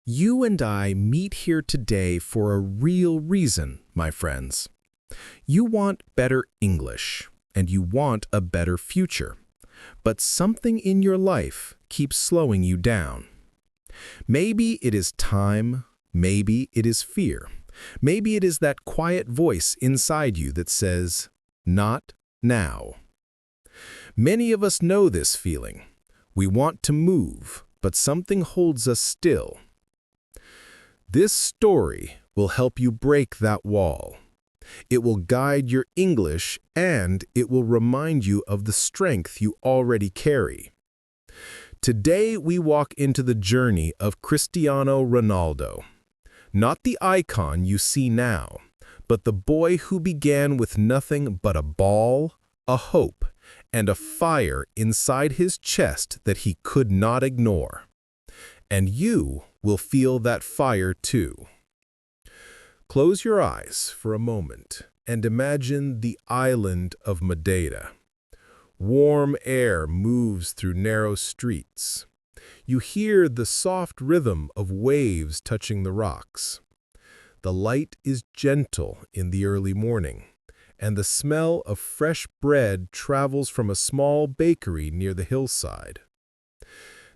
You and I meet here today for a real reason, my friends. You want better English, and you want a better future. But something in your life keeps slowing you down. Maybe it is time, maybe it is fear. Maybe it is that quiet voice inside you that says, "Not now." Many of us know this feeling. We want to move, but something holds us still. This story will help you break that wall. It will guide your English, and it will remind you of the strength you already carry. Today we walk into the journey of Cristiano Ronaldo. Not the icon you see now, but the boy who began with nothing but a ball, a hope, and a fire inside his chest that he could not ignore. And you will feel that fire too. Close your eyes for a moment and imagine the island of Madeira. Warm air moves through narrow streets. You hear the soft rhythm of waves touching the rocks. The light is gentle in the early morning, and the smell of fresh bread travels from a small bakery near the hillside.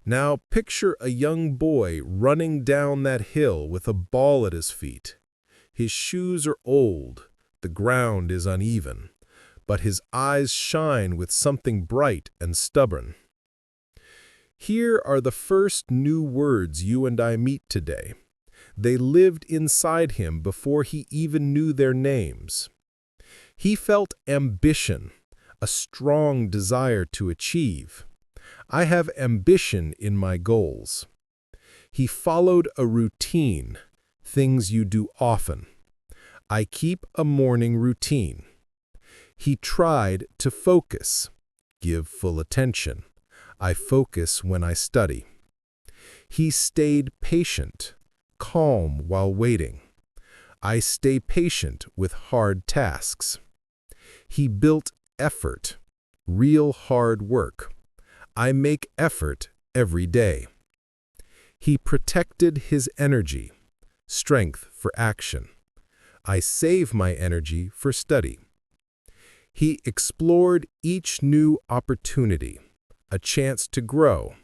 Now picture a young boy running down that hill with a ball at his feet. His shoes are old, the ground is uneven, but his eyes shine with something bright and stubborn. Here are the first new words you and I meet today. They lived inside him before he even knew their names. He felt ambition, a strong desire to achieve. I have ambition in my goals. He followed a routine, things you do often. I keep a morning routine. He tried to focus, give full attention. I focus when I study. He stayed patient, calm while waiting. I stay patient with hard tasks. He built effort, real hard work. I make effort every day. He protected his energy, strength for action. I save my energy for study. He explored each new opportunity, a chance to grow.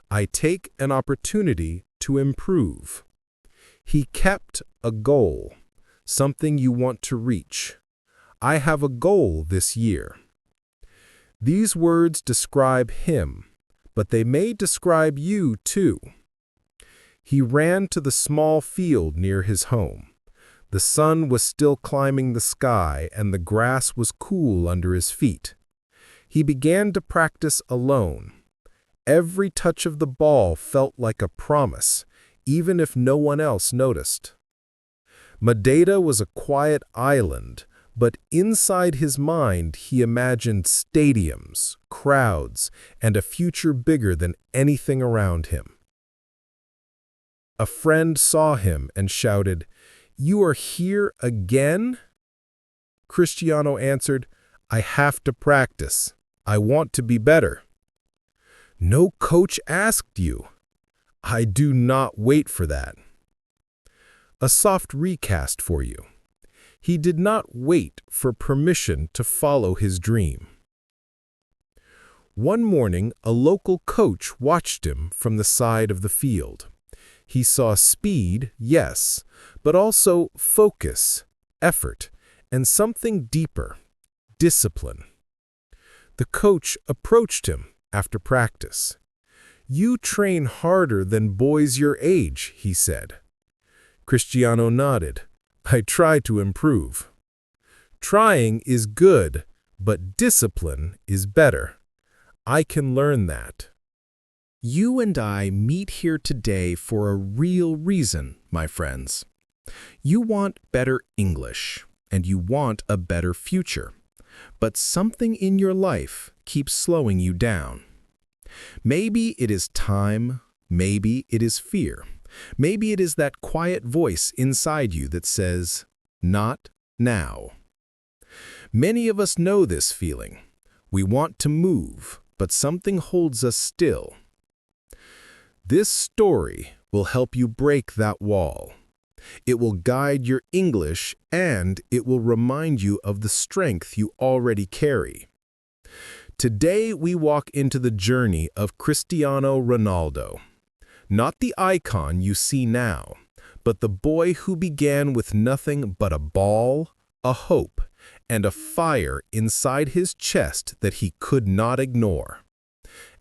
I take an opportunity to improve. He kept a goal, something you want to reach. I have a goal this year. These words describe him, but they may describe you too. He ran to the small field near his home. The sun was still climbing the sky, and the grass was cool under his feet. He began to practice alone. Every touch of the ball felt like a promise, even if no one else noticed. Madeira was a quiet island, but inside his mind he imagined stadiums, crowds, and a future bigger than anything around him. A friend saw him and shouted, "You are here again?" Cristiano answered, "I have to practice. I want to be better." "No coach asked you." "I do not wait for that." A soft recast for you. He did not wait for permission to follow his dream. One morning, a local coach watched him from the side of the field. He saw speed, yes, but also focus, effort, and something deeper, discipline. The coach approached him after practice. "You train harder than boys your age," he said. Cristiano nodded. "I try to improve." Trying is good, but discipline is better. I can learn that. You and I meet here today for a real reason, my friends. You want better English, and you want a better future. But something in your life keeps slowing you down. Maybe it is time, maybe it is fear. Maybe it is that quiet voice inside you that says, "Not now." Many of us know this feeling. We want to move, but something holds us still. This story will help you break that wall. It will guide your English and it will remind you of the strength you already carry. Today we walk into the journey of Cristiano Ronaldo. Not the icon you see now, but the boy who began with nothing but a ball, a hope, and a fire inside his chest that he could not ignore.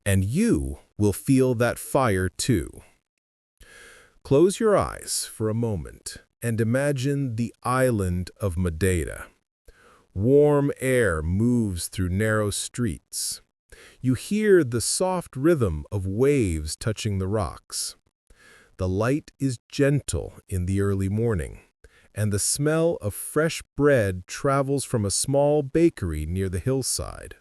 And you will feel that fire too. Close your eyes for a moment and imagine the island of Madeira. Warm air moves through narrow streets. You hear the soft rhythm of waves touching the rocks. The light is gentle in the early morning, and the smell of fresh bread travels from a small bakery near the hillside.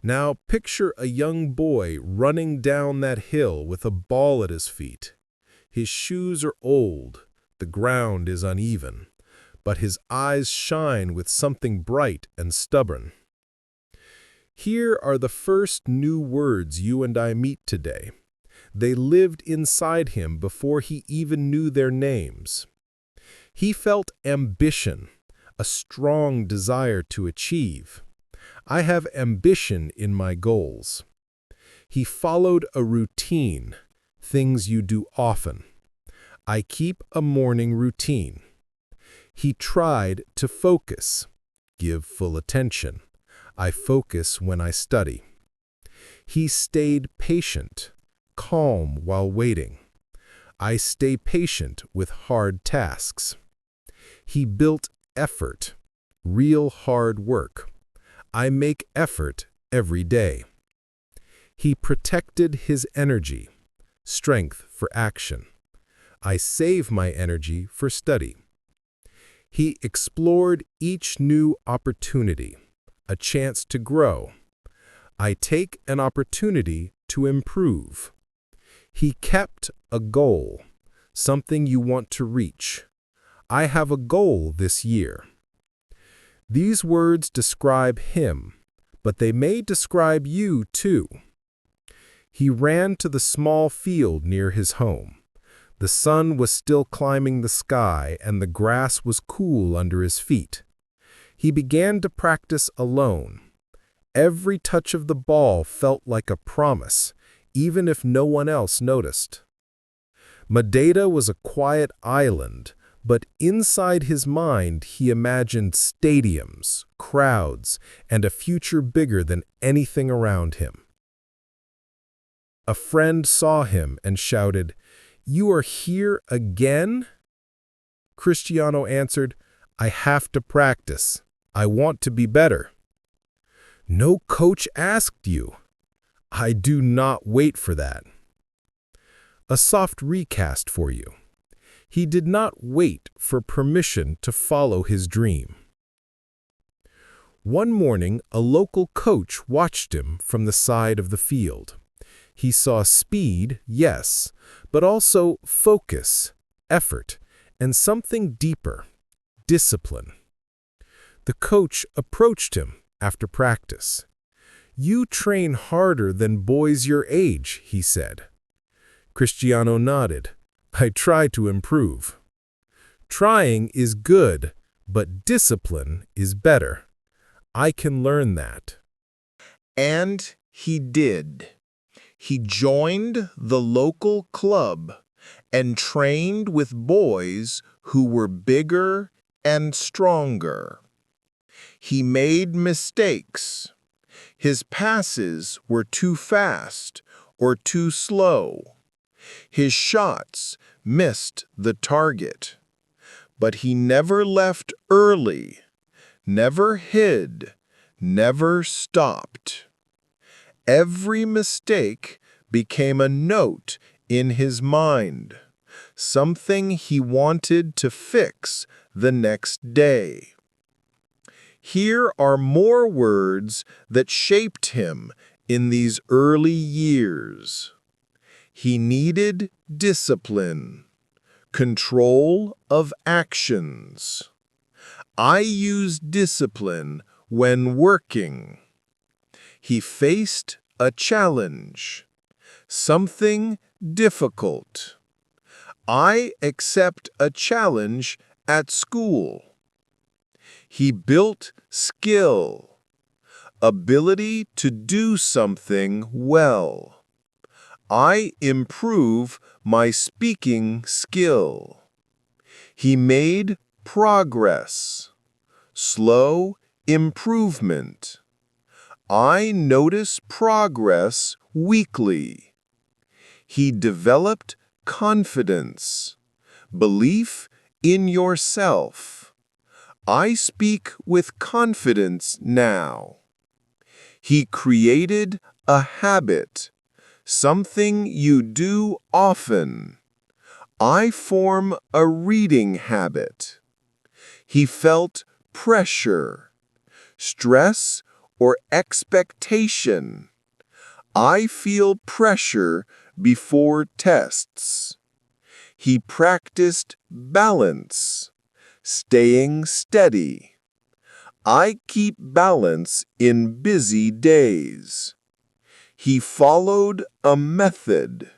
Now picture a young boy running down that hill with a ball at his feet. His shoes are old, the ground is uneven, but his eyes shine with something bright and stubborn. Here are the first new words you and I meet today. They lived inside him before he even knew their names. He felt ambition, a strong desire to achieve. I have ambition in my goals. He followed a routine, things you do often. I keep a morning routine. He tried to focus, give full attention. I focus when I study. He stayed patient, calm while waiting. I stay patient with hard tasks. He built effort, real hard work. I make effort every day. He protected his energy, strength for action. I save my energy for study. He explored each new opportunity, a chance to grow. I take an opportunity to improve. He kept a goal, something you want to reach. I have a goal this year. These words describe him, but they may describe you too. He ran to the small field near his home. The sun was still climbing the sky and the grass was cool under his feet. He began to practice alone. Every touch of the ball felt like a promise, even if no one else noticed. Madeira was a quiet island, but inside his mind he imagined stadiums, crowds, and a future bigger than anything around him. A friend saw him and shouted, "You are here again?" Cristiano answered, "I have to practice. I want to be better." "No coach asked you." "I do not wait for that." A soft recast for you. He did not wait for permission to follow his dream. One morning, a local coach watched him from the side of the field. He saw speed, yes, but also focus, effort, and something deeper, discipline. The coach approached him after practice. "You train harder than boys your age," he said. Cristiano nodded. "I try to improve." Trying is good, but discipline is better. I can learn that. And he did. He joined the local club and trained with boys who were bigger and stronger. He made mistakes. His passes were too fast or too slow. His shots missed the target. But he never left early, never hid, never stopped. Every mistake became a note in his mind, something he wanted to fix the next day. Here are more words that shaped him in these early years. He needed discipline, control of actions. I use discipline when working. He faced a challenge, something difficult. I accept a challenge at school. He built skill, ability to do something well. I improve my speaking skill. He made progress, slow improvement. I notice progress weekly. He developed confidence, belief in yourself. I speak with confidence now. He created a habit, something you do often. I form a reading habit. He felt pressure, stress, or expectation. I feel pressure before tests. He practiced balance, staying steady. I keep balance in busy days. He followed a method,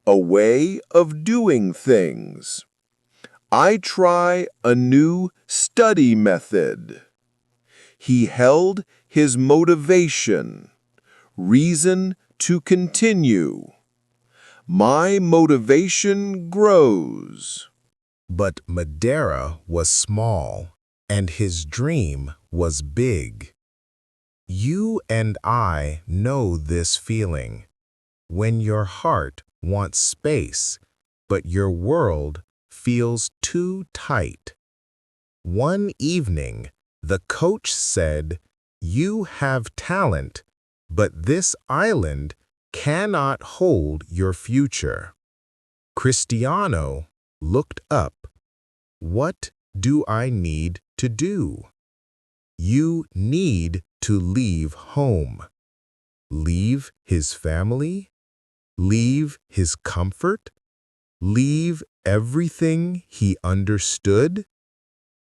a way of doing things. I try a new study method. He held his motivation, reason to continue. My motivation grows. But Madeira was small, and his dream was big. You and I know this feeling. When your heart wants space, but your world feels too tight. One evening, the coach said, "You have talent, but this island cannot hold your future." Cristiano looked up. "What do I need to do?" "You need to leave home." Leave his family? Leave his comfort? Leave everything he understood?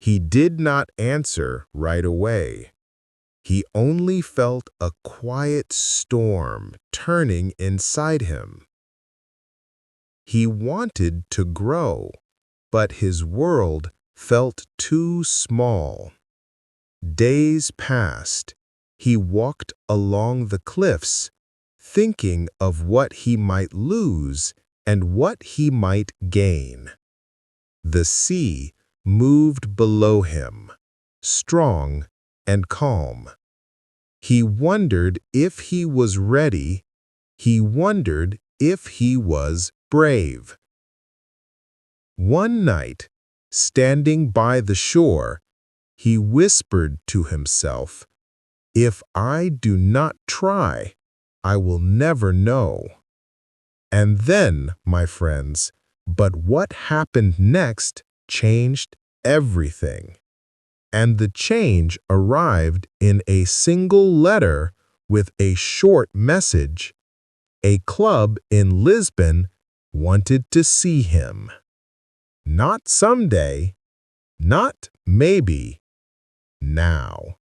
He did not answer right away. He only felt a quiet storm turning inside him. He wanted to grow, but his world felt too small. Days passed. He walked along the cliffs, thinking of what he might lose and what he might gain. The sea moved below him, strong and calm. He wondered if he was ready. He wondered if he was brave. One night, standing by the shore, he whispered to himself, "If I do not try, I will never know." And then, my friends, but what happened next changed everything. And the change arrived in a single letter with a short message. A club in Lisbon wanted to see him. Not someday, not maybe, now.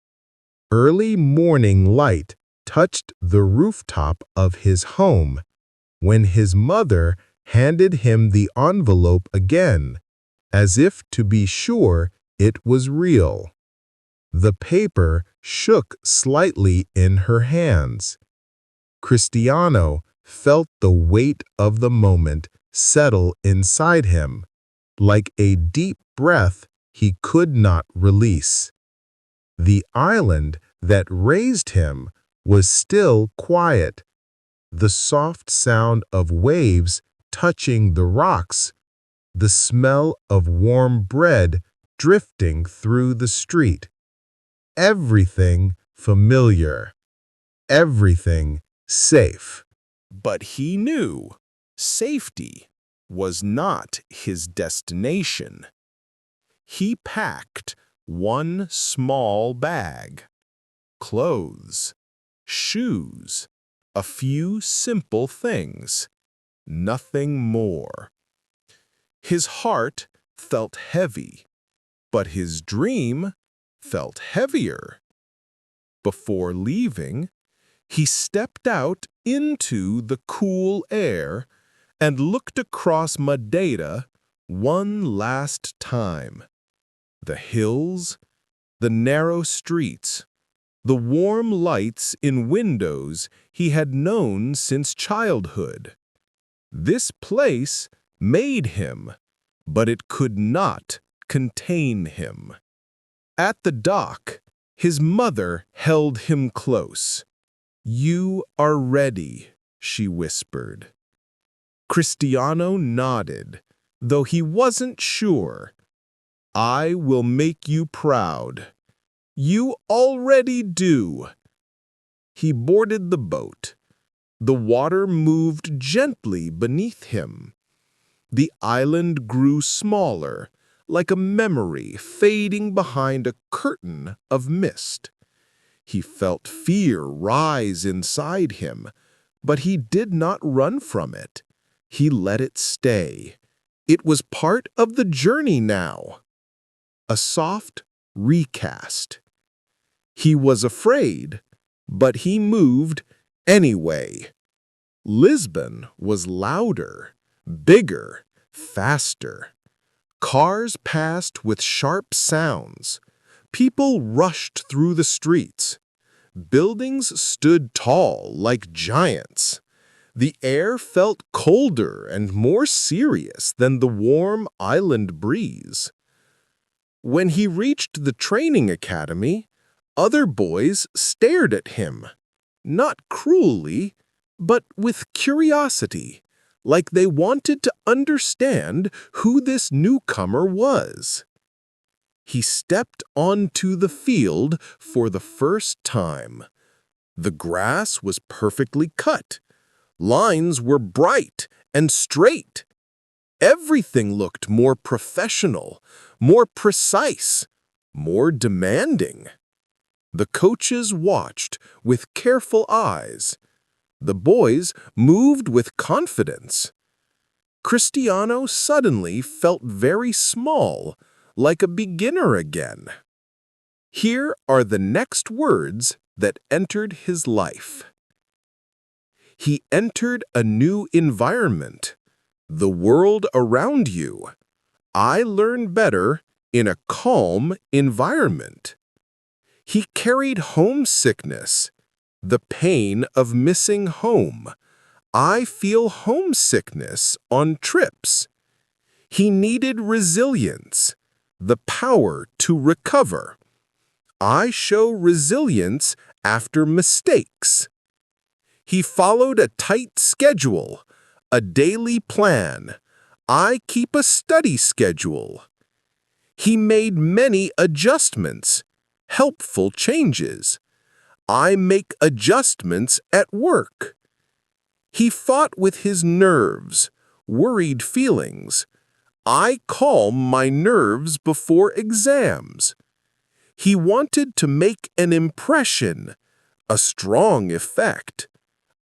Early morning light touched the rooftop of his home when his mother handed him the envelope again, as if to be sure it was real. The paper shook slightly in her hands. Cristiano felt the weight of the moment settle inside him, like a deep breath he could not release. The island that raised him was still quiet. The soft sound of waves touching the rocks, the smell of warm bread drifting through the street. Everything familiar, everything safe. But he knew safety was not his destination. He packed one small bag, clothes, shoes, a few simple things, nothing more. His heart felt heavy, but his dream felt heavier. Before leaving, he stepped out into the cool air and looked across Madeira one last time. The hills, the narrow streets, the warm lights in windows he had known since childhood. This place made him, but it could not contain him. At the dock, his mother held him close. "You are ready," she whispered. Cristiano nodded, though he wasn't sure. "I will make you proud." "You already do." He boarded the boat. The water moved gently beneath him. The island grew smaller, like a memory fading behind a curtain of mist. He felt fear rise inside him, but he did not run from it. He let it stay. It was part of the journey now. A soft recast. He was afraid, but he moved anyway. Lisbon was louder, bigger, faster. Cars passed with sharp sounds. People rushed through the streets. Buildings stood tall like giants. The air felt colder and more serious than the warm island breeze. When he reached the training academy, other boys stared at him, not cruelly, but with curiosity, like they wanted to understand who this newcomer was. He stepped onto the field for the first time. The grass was perfectly cut. Lines were bright and straight. Everything looked more professional, more precise, more demanding. The coaches watched with careful eyes. The boys moved with confidence. Cristiano suddenly felt very small, like a beginner again. Here are the next words that entered his life. He entered a new environment, the world around you. I learn better in a calm environment. He carried homesickness, the pain of missing home. I feel homesickness on trips. He needed resilience, the power to recover. I show resilience after mistakes. He followed a tight schedule, a daily plan. I keep a study schedule. He made many adjustments, helpful changes. I make adjustments at work. He fought with his nerves, worried feelings. I calm my nerves before exams. He wanted to make an impression, a strong effect.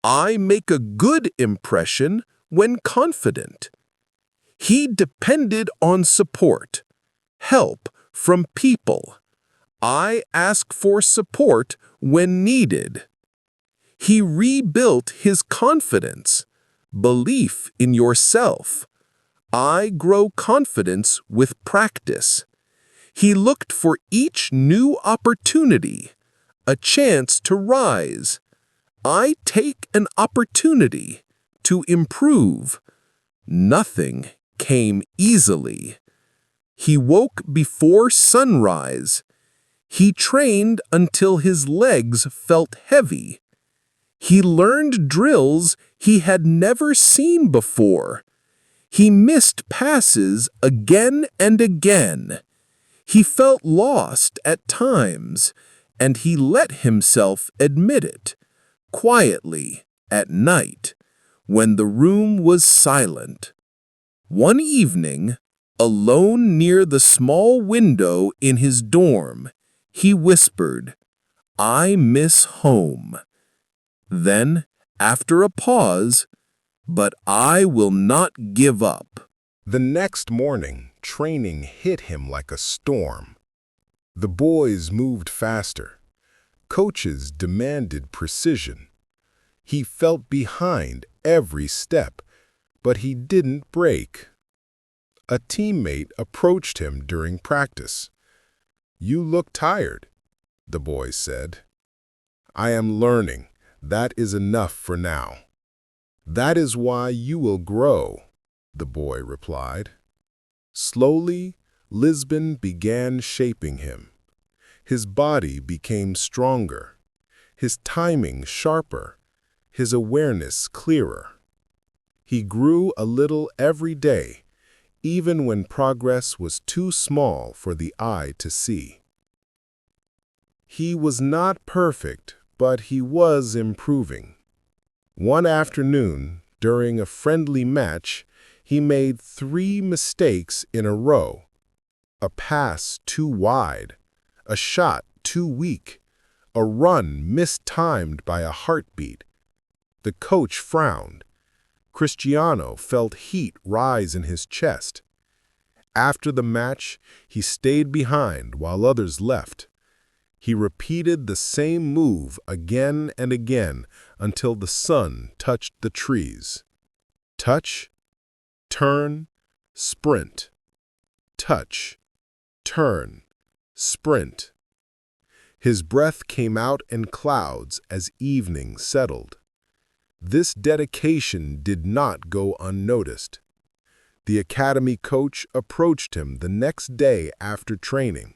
I make a good impression when confident. He depended on support, help from people. I ask for support when needed. He rebuilt his confidence, belief in yourself. I grow confidence with practice. He looked for each new opportunity, a chance to rise. I take an opportunity to improve. Nothing came easily. He woke before sunrise. He trained until his legs felt heavy. He learned drills he had never seen before. He missed passes again and again. He felt lost at times, and he let himself admit it, quietly at night, when the room was silent. One evening, alone near the small window in his dorm, he whispered, "I miss home." Then, after a pause, "But I will not give up." The next morning, training hit him like a storm. The boys moved faster. Coaches demanded precision. He felt behind every step, But he didn't break. A teammate approached him during practice. "You look tired," the boy said. "I am learning. That is enough for now." "That is why you will grow," the boy replied. Slowly, Lisbon began shaping him. His body became stronger, his timing sharper, his awareness clearer. He grew a little every day, even when progress was too small for the eye to see. He was not perfect, but he was improving. One afternoon, during a friendly match, he made 3 mistakes in a row. A pass too wide, a shot too weak, a run mistimed by a heartbeat. The coach frowned. Cristiano felt heat rise in his chest. After the match, he stayed behind while others left. He repeated the same move again and again until the sun touched the trees. Touch, turn, sprint. Touch, turn, sprint. His breath came out in clouds as evening settled. This dedication did not go unnoticed. The academy coach approached him the next day after training.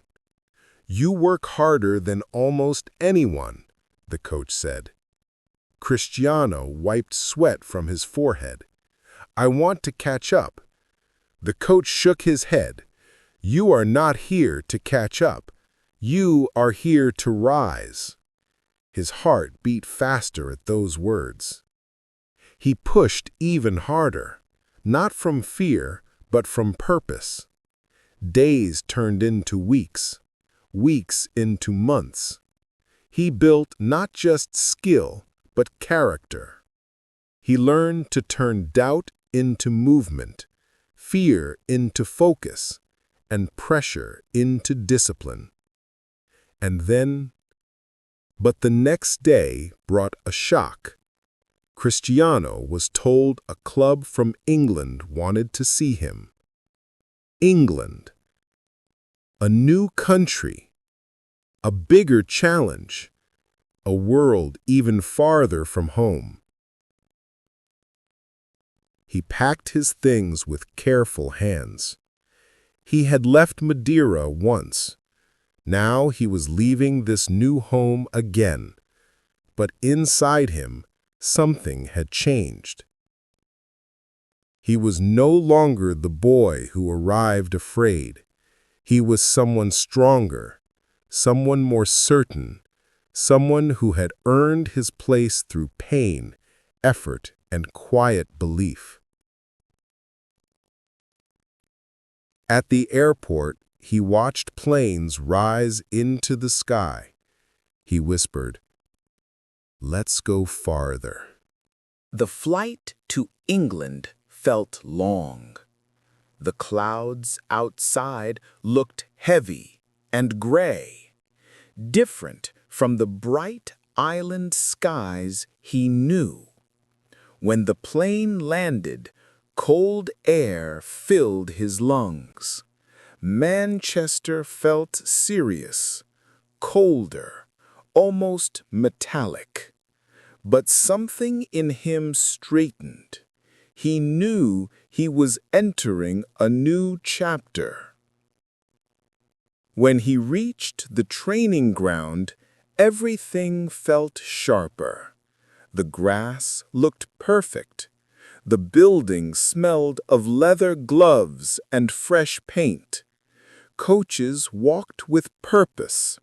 "You work harder than almost anyone," the coach said. Cristiano wiped sweat from his forehead. "I want to catch up." The coach shook his head. "You are not here to catch up. You are here to rise." His heart beat faster at those words. He pushed even harder, not from fear, but from purpose. Days turned into weeks, weeks into months. He built not just skill, but character. He learned to turn doubt into movement, fear into focus, and pressure into discipline. But the next day brought a shock. Cristiano was told a club from England wanted to see him. England. A new country. A bigger challenge. A world even farther from home. He packed his things with careful hands. He had left Madeira once. Now he was leaving this new home again. But inside him, something had changed. He was no longer the boy who arrived afraid. He was someone stronger, someone more certain, someone who had earned his place through pain, effort, and quiet belief. At the airport, he watched planes rise into the sky. He whispered, "Let's go farther." The flight to England felt long. The clouds outside looked heavy and gray, different from the bright island skies he knew. When the plane landed, cold air filled his lungs. Manchester felt serious, colder, almost metallic. But something in him straightened. He knew he was entering a new chapter. When he reached the training ground, everything felt sharper. The grass looked perfect. The building smelled of leather gloves and fresh paint. Coaches walked with purpose.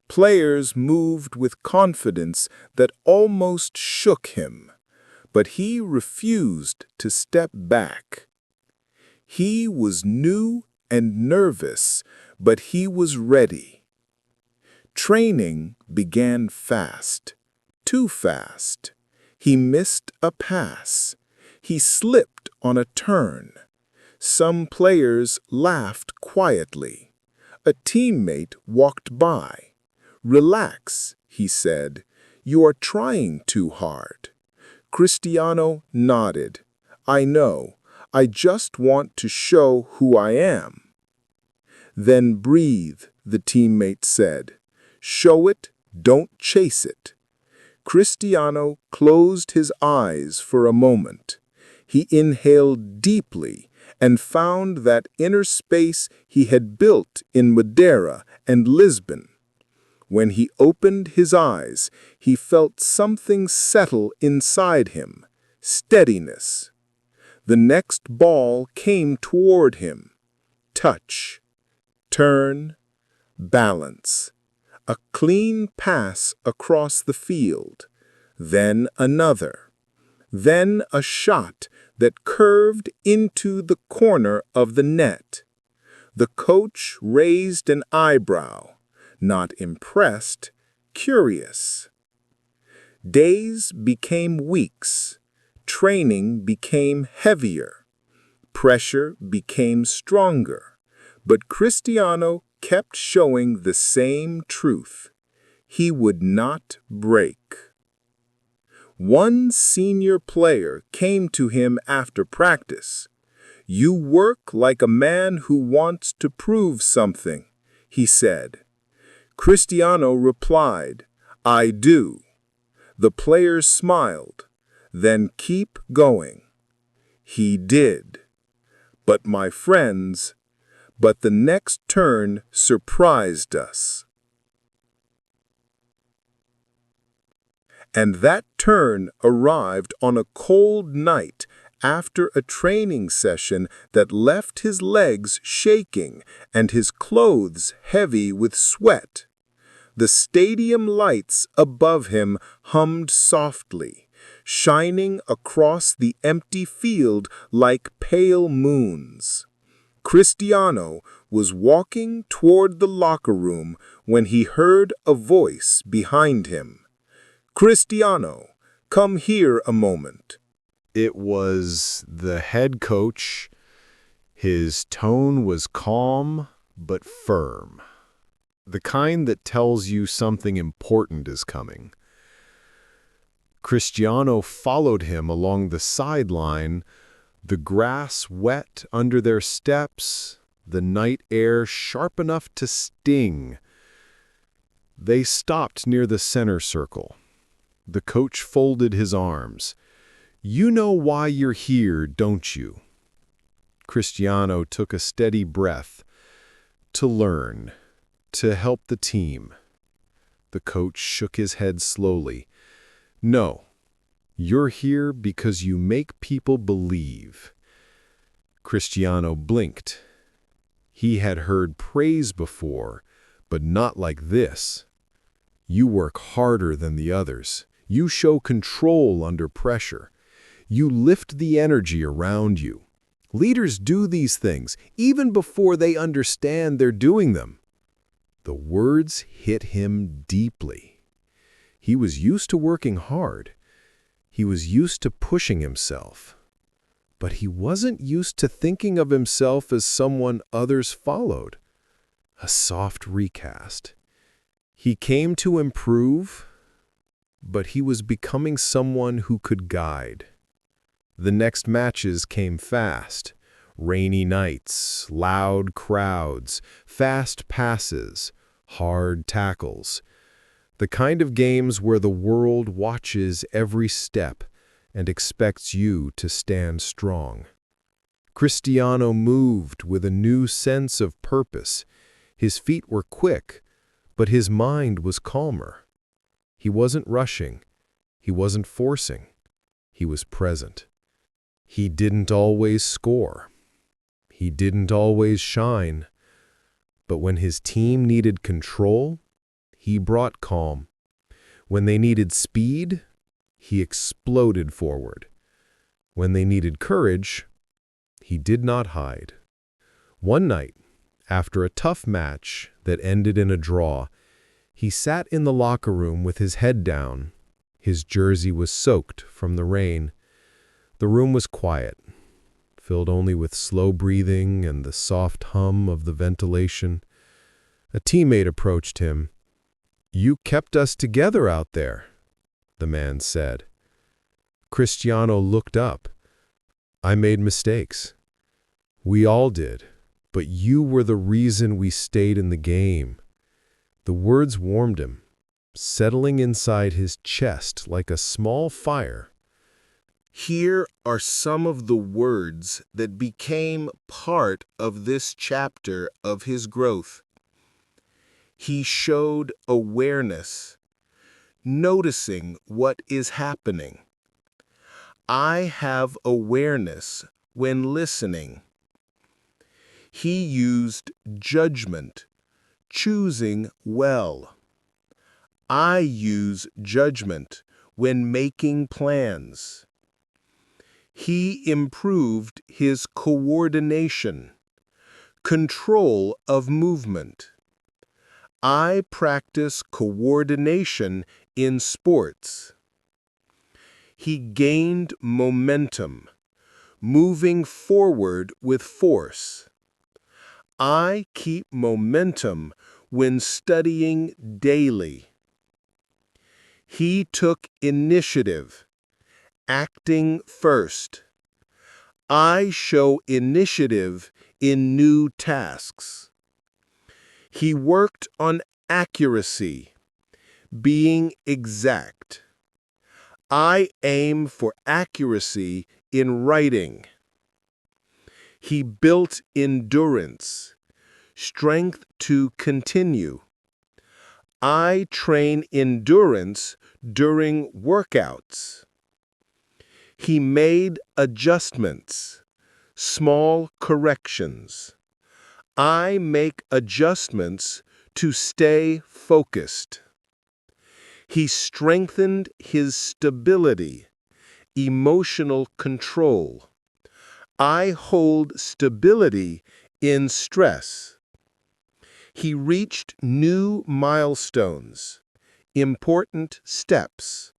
Players moved with confidence that almost shook him, but he refused to step back. He was new and nervous, but he was ready. Training began fast, too fast. He missed a pass. He slipped on a turn. Some players laughed quietly. A teammate walked by. "Relax," he said. "You are trying too hard." Cristiano nodded. I know. I just want to show who I am." "Then breathe," the teammate said. "Show it, don't chase it." Cristiano closed his eyes for a moment. He inhaled deeply and found that inner space he had built in Madeira and Lisbon. When he opened his eyes, he felt something settle inside him, steadiness. The next ball came toward him. Touch, turn, balance. A clean pass across the field. Then another. Then a shot that curved into the corner of the net. The coach raised an eyebrow, not impressed, curious. Days became weeks. Training became heavier. Pressure became stronger. But Cristiano kept showing the same truth. He would not break. One senior player came to him after practice. "You work like a man who wants to prove something," he said. Cristiano replied, "I do." The player smiled. "Then keep going." He did. But my friends, the next turn surprised us. And that turn arrived on a cold night after a training session that left his legs shaking and his clothes heavy with sweat. The stadium lights above him hummed softly, shining across the empty field like pale moons. Cristiano was walking toward the locker room when he heard a voice behind him. "Cristiano, come here a moment." It was the head coach. His tone was calm but firm. The kind that tells you something important is coming. Cristiano followed him along the sideline, the grass wet under their steps, the night air sharp enough to sting. They stopped near the center circle. The coach folded his arms. "You know why you're here, don't you?" Cristiano took a steady breath. "To learn, to help the team." The coach shook his head slowly. "No, you're here because you make people believe." Cristiano blinked. He had heard praise before, but not like this. "You work harder than the others. You show control under pressure. You lift the energy around you. Leaders do these things, even before they understand they're doing them." The words hit him deeply. He was used to working hard. He was used to pushing himself. But he wasn't used to thinking of himself as someone others followed. A soft recast. He came to improve, but he was becoming someone who could guide. The next matches came fast. Rainy nights, loud crowds, fast passes, hard tackles. The kind of games where the world watches every step and expects you to stand strong. Cristiano moved with a new sense of purpose. His feet were quick, but his mind was calmer. He wasn't rushing. He wasn't forcing. He was present. He didn't always score. He didn't always shine. But when his team needed control, he brought calm. When they needed speed, he exploded forward. When they needed courage, he did not hide. One night, after a tough match that ended in a draw, he sat in the locker room with his head down. His jersey was soaked from the rain. The room was quiet, filled only with slow breathing and the soft hum of the ventilation. A teammate approached him. "You kept us together out there," the man said. Cristiano looked up. I made mistakes. We all did, but you were the reason we stayed in the game. The words warmed him, settling inside his chest like a small fire. Here are some of the words that became part of this chapter of his growth. He showed awareness, noticing what is happening. I have awareness when listening. He used judgment, choosing well. I use judgment when making plans. He improved his coordination, control of movement. I practice coordination in sports. He gained momentum, moving forward with force. I keep momentum when studying daily. He took initiative, acting first. I show initiative in new tasks. He worked on accuracy, being exact. I aim for accuracy in writing. He built endurance, strength to continue. I train endurance during workouts. He made adjustments, small corrections. I make adjustments to stay focused. He strengthened his stability, emotional control. I hold stability in stress. He reached new milestones, important steps.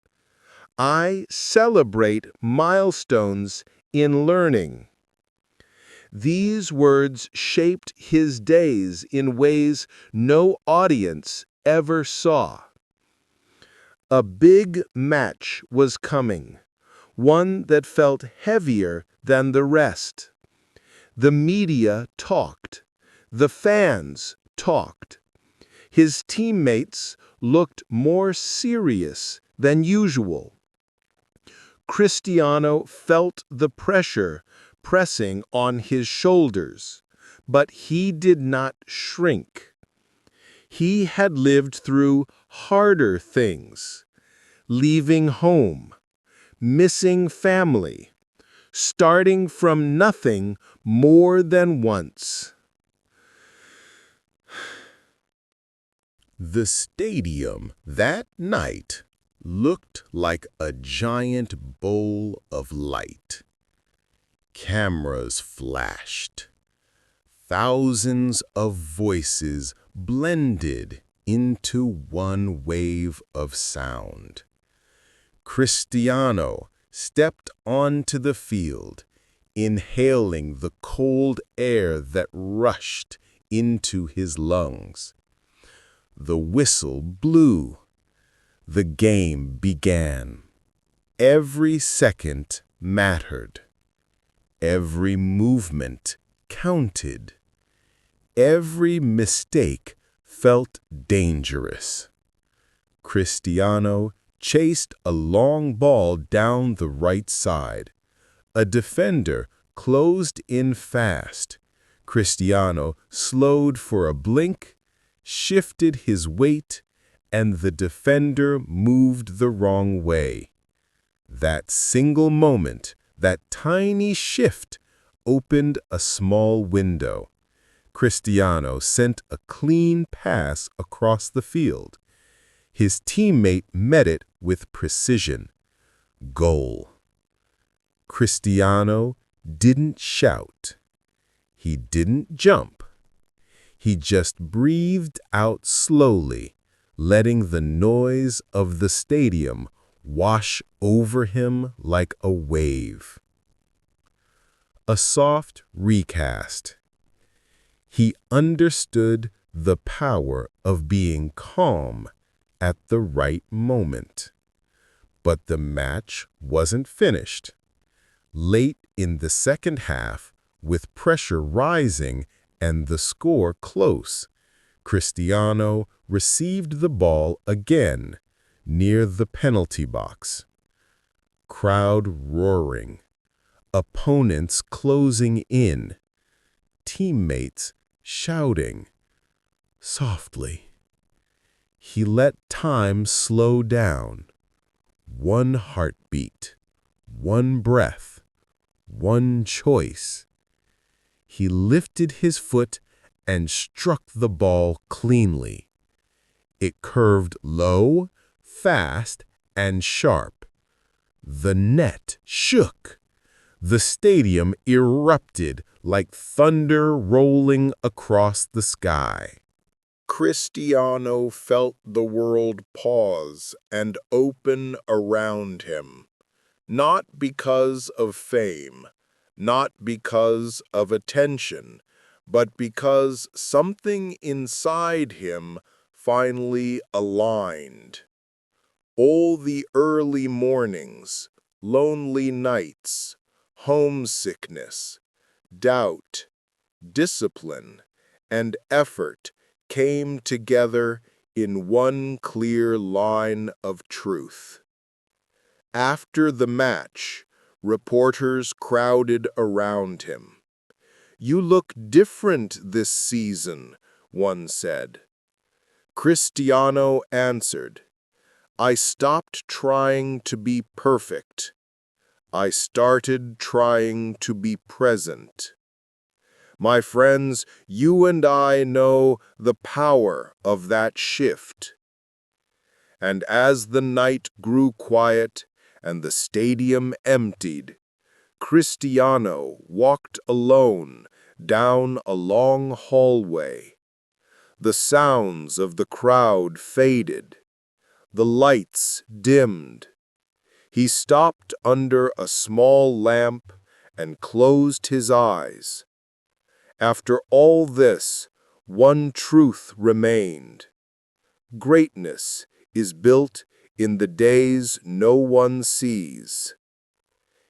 I celebrate milestones in learning. These words shaped his days in ways no audience ever saw. A big match was coming, one that felt heavier than the rest. The media talked. The fans talked. His teammates looked more serious than usual. Cristiano felt the pressure pressing on his shoulders, but he did not shrink. He had lived through harder things, leaving home, missing family, starting from nothing more than once. The stadium that night looked like a giant bowl of light. Cameras flashed. Thousands of voices blended into one wave of sound. Cristiano stepped onto the field, inhaling the cold air that rushed into his lungs. The whistle blew. The game began. Every second mattered. Every movement counted. Every mistake felt dangerous. Cristiano chased a long ball down the right side. A defender closed in fast. Cristiano slowed for a blink, shifted his weight, and the defender moved the wrong way. That single moment, that tiny shift, opened a small window. Cristiano sent a clean pass across the field. His teammate met it with precision. Goal. Cristiano didn't shout. He didn't jump. He just breathed out slowly, letting the noise of the stadium wash over him like a wave. A soft recast. He understood the power of being calm at the right moment. But the match wasn't finished. Late In the second half, with pressure rising and the score close, Cristiano received the ball again, near the penalty box. Crowd roaring, opponents closing in, teammates shouting. Softly, he let time slow down. One heartbeat, one breath, one choice. He lifted his foot and struck the ball cleanly. It curved low, fast, and sharp. The net shook. The stadium erupted like thunder rolling across the sky. Cristiano felt the world pause and open around him, not because of fame, not because of attention, but because something inside him finally aligned. All the early mornings, lonely nights, homesickness, doubt, discipline, and effort came together in one clear line of truth. After the match, reporters crowded around him. "You look different this season," one said. Cristiano answered, "I stopped trying to be perfect. I started trying to be present." My friends, you and I know the power of that shift. And as the night grew quiet and the stadium emptied, Cristiano walked alone down a long hallway. The sounds of the crowd faded. The lights dimmed. He stopped under a small lamp and closed his eyes. After all this, one truth remained. Greatness is built in the days no one sees.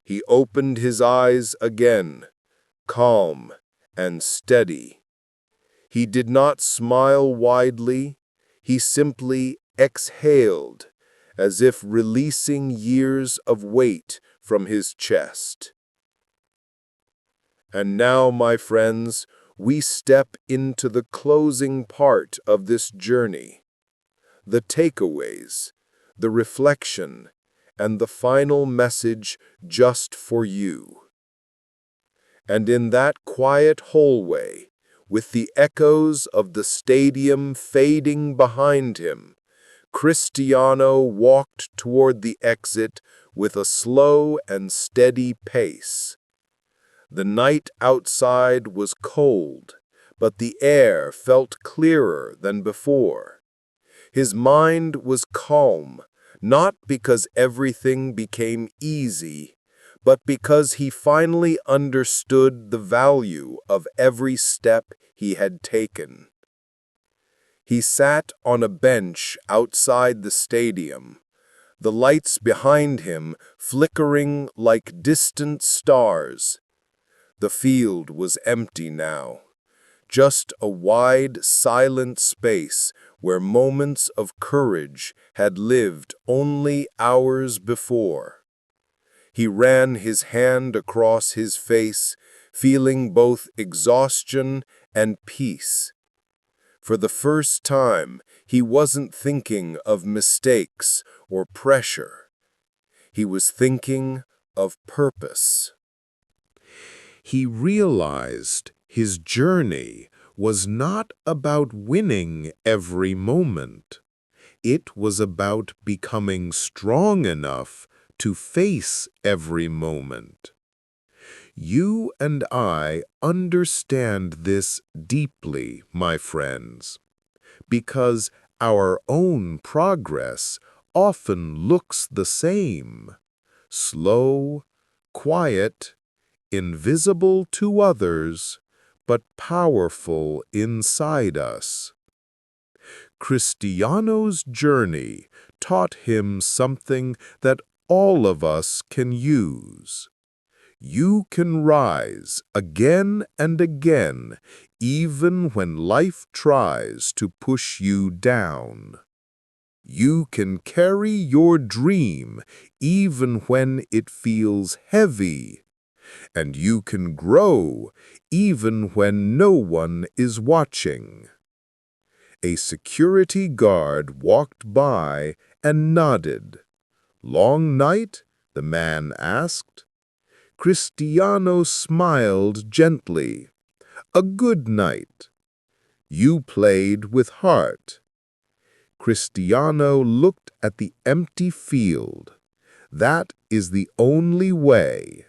He opened his eyes again, calm and steady. He did not smile widely, he simply exhaled, as if releasing years of weight from his chest. And now, my friends, we step into the closing part of this journey. The takeaways, the reflection, and the final message just for you. And in that quiet hallway, with the echoes of the stadium fading behind him, Cristiano walked toward the exit with a slow and steady pace. The night outside was cold, but the air felt clearer than before. His mind was calm, not because everything became easy, but because he finally understood the value of every step he had taken. He sat on a bench outside the stadium, the lights behind him flickering like distant stars. The field was empty now, just a wide, silent space where moments of courage had lived only hours before. He ran his hand across his face, feeling both exhaustion and peace. For the first time, he wasn't thinking of mistakes or pressure. He was thinking of purpose. He realized his journey was not about winning every moment. It was about becoming strong enough to face every moment. You and I understand this deeply, my friends, because our own progress often looks the same: slow, quiet, invisible to others, but powerful inside us. Cristiano's journey taught him something that all of us can use. You can rise again and again, even when life tries to push you down. You can carry your dream even when it feels heavy, and you can grow even when no one is watching. A security guard walked by and nodded. "Long night?" the man asked. Cristiano smiled gently. "A good night. You played with heart." Cristiano looked at the empty field. "That is the only way."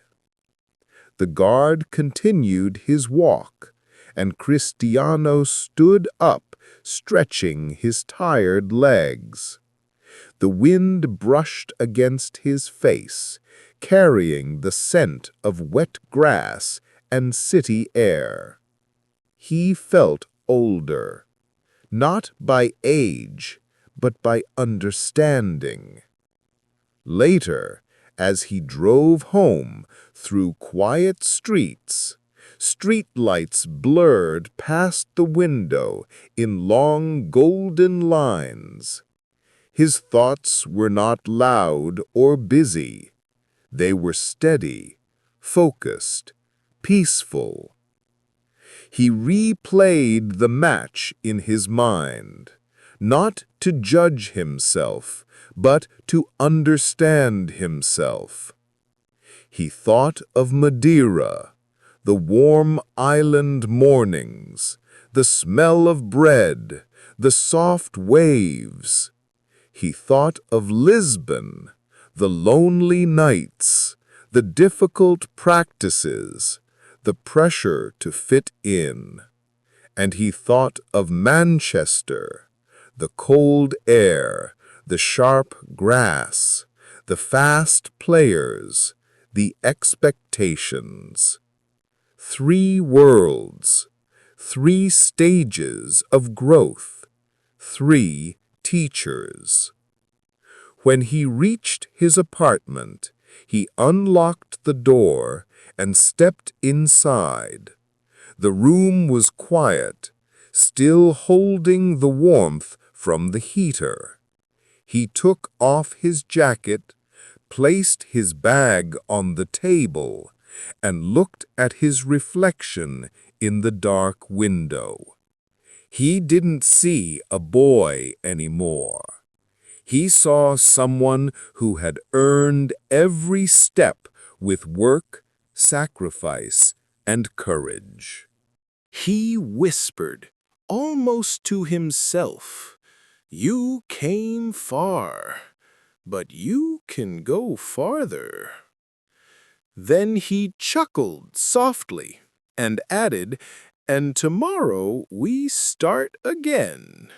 The guard continued his walk, and Cristiano stood up, stretching his tired legs. The wind brushed against his face, carrying the scent of wet grass and city air. He felt older, not by age, but by understanding. Later, as he drove home through quiet streets, streetlights blurred past the window in long golden lines. His thoughts were not loud or busy. They were steady, focused, peaceful. He replayed the match in his mind, not to judge himself, but to understand himself. He thought of Madeira, the warm island mornings, the smell of bread, the soft waves. He thought of Lisbon, the lonely nights, the difficult practices, the pressure to fit in. And he thought of Manchester, the cold air, the sharp grass, the fast players, the expectations. 3 worlds, 3 stages of growth, 3 teachers. When he reached his apartment, he unlocked the door and stepped inside. The room was quiet, still holding the warmth from the heater. He took off his jacket, placed his bag on the table, and looked at his reflection in the dark window. He didn't see a boy anymore. He saw someone who had earned every step with work, sacrifice, and courage. He whispered, almost to himself, "You came far, but you can go farther." Then he chuckled softly and added, "And tomorrow we start again."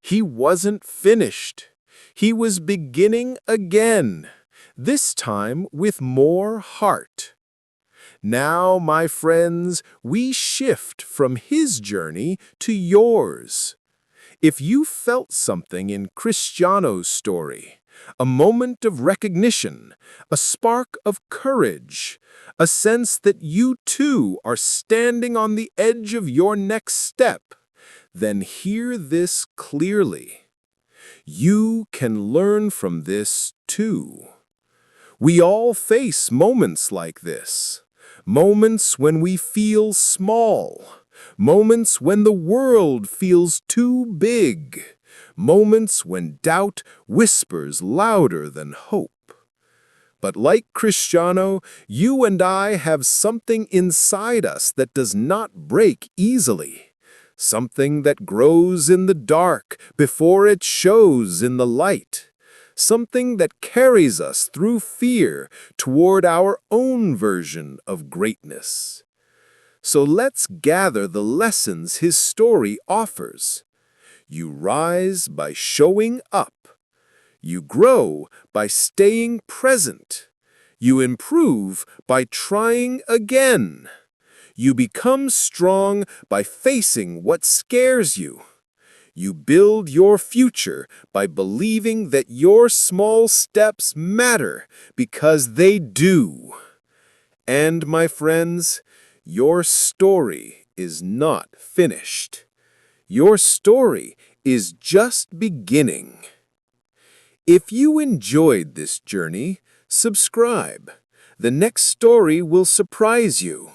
He wasn't finished. He was beginning again, this time with more heart. Now, my friends, we shift from his journey to yours. If you felt something in Cristiano's story, a moment of recognition, a spark of courage, a sense that you too are standing on the edge of your next step, then hear this clearly. You can learn from this too. We all face moments like this, moments when we feel small, moments when the world feels too big, moments when doubt whispers louder than hope. But like Cristiano, you and I have something inside us that does not break easily. Something that grows in the dark before it shows in the light. Something that carries us through fear toward our own version of greatness. So let's gather the lessons his story offers. You rise by showing up. You grow by staying present. You improve by trying again. You become strong by facing what scares you. You build your future by believing that your small steps matter, because they do. And, my friends, your story is not finished. Your story is just beginning. If you enjoyed this journey, subscribe. The next story will surprise you.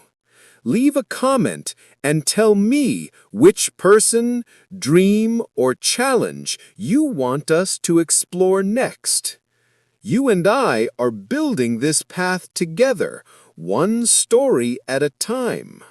Leave a comment and tell me which person, dream, or challenge you want us to explore next. You and I are building this path together, one story at a time.